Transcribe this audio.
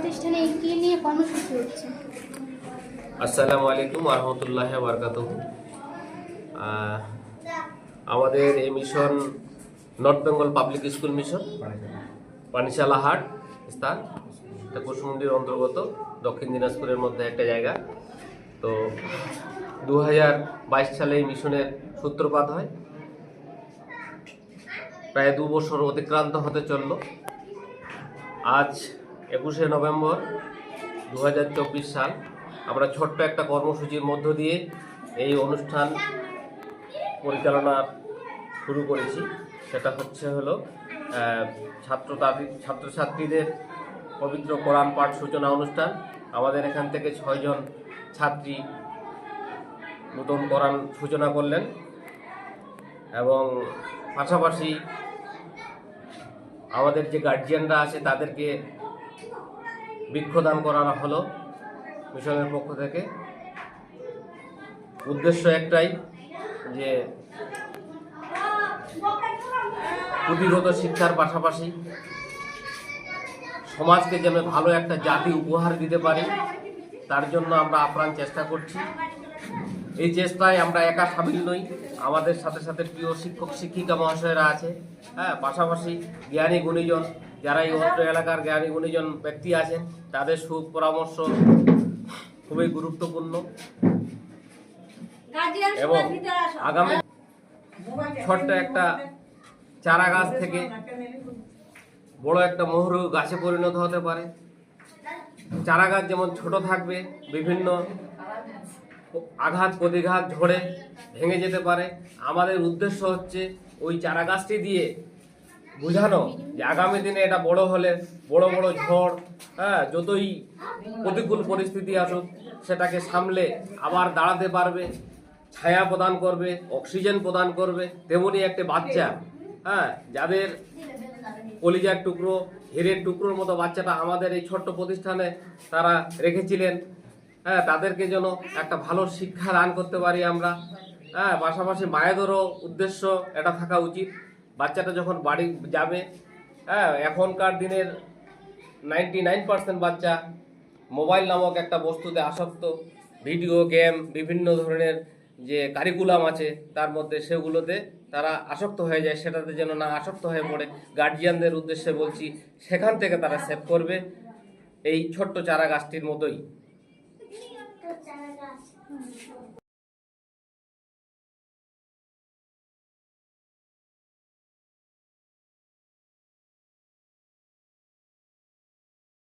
প্রতিষ্ঠানে কি নিয়ে কর্মসূচি হচ্ছে? আসসালামু আলাইকুম ওয়া রাহমাতুল্লাহি ওয়া বারাকাতুহু। আমাদের এই mission north Bengal public school mission, Panishala হাট স্থান, এটা কুশমুন্ডির অন্তর্গত দক্ষিণ দিনাজপুরের মধ্যে একটা জায়গা। তো 2022 সালে এই মিশনের সূত্রপাত হয়। প্রায় 2 বছর অতিক্রান্ত হতে চলল। আজ 21শে নভেম্বর 2024 সাল। আমরা ছোট্ট একটা কর্মসূচির মধ্য দিয়ে এই অনুষ্ঠান পরিচালনা শুরু করেছি। সেটা হলো ছাত্রছাত্রীদের পবিত্র কোরআন পাঠ সূচনা অনুষ্ঠান। আমাদের এখান থেকে 6 জন ছাত্রী নতুন কোরআন সূচনা করলেন এবং পাশাপাশি আমাদের যে গার্জিয়ানরা আছে তাদেরকে বৃক্ষদান করানো হলো মিশনের পক্ষ থেকে। উদ্দেশ্য একটাই, যে পুঁথিগত শিক্ষার পাশাপাশি সমাজকে যেন ভালো একটা জাতি উপহার দিতে পারি, তার জন্য আমরা আপ্রাণ চেষ্টা করছি। এই চেষ্টায় আমরা একা সামিল নই, আমাদের সাথে সাথে প্রিয় শিক্ষক শিক্ষিকা মহাশয়রা আছে, পাশাপাশি জ্ঞানী গুণীজন, যারা এই অত্র এলাকার জ্ঞানী গুণীজন ব্যক্তি আছেন, তাদের সুপরামর্শ খুবই গুরুত্বপূর্ণ। এবং আগামী ছোট্ট একটা চারা গাছ থেকে বড় একটা মহুর গাছে পরিণত হতে পারে। চারা গাছ যেমন ছোট থাকবে, বিভিন্ন আঘাত প্রতিঘাত ঝড়ে ভেঙে যেতে পারে। আমাদের উদ্দেশ্য হচ্ছে ওই চারা গাছটি দিয়ে বোঝানো যে আগামী দিনে এটা বড় হলে বড় বড় ঝড়, যতই প্রতিকূল পরিস্থিতি আসুক সেটাকে সামলে আবার দাঁড়াতে পারবে, ছায়া প্রদান করবে, অক্সিজেন প্রদান করবে। তেমনি একটা বাচ্চা, যাদের কলিজার টুকরো, হীরের টুকরোর মতো বাচ্চাটা আমাদের এই ছোট্ট প্রতিষ্ঠানে তারা রেখেছিলেন, তাদেরকে যেন একটা ভালো শিক্ষা দান করতে পারি আমরা। পাশাপাশি মায়েদেরও উদ্দেশ্য এটা থাকা উচিত, বাচ্চাটা যখন বাড়ি যাবে, এখনকার দিনের 99% বাচ্চা মোবাইল নামক একটা বস্তুতে আসক্ত। ভিডিও গেম, বিভিন্ন ধরনের যে কারিকুলাম আছে তার মধ্যে, সেগুলোতে তারা আসক্ত হয়ে যায়। সেটাতে যেন না আসক্ত হয়ে পড়ে, গার্জিয়ানদের উদ্দেশ্যে বলছি, সেখান থেকে তারা সেভ করবে এই ছোট্ট চারা গাছটির মতোই।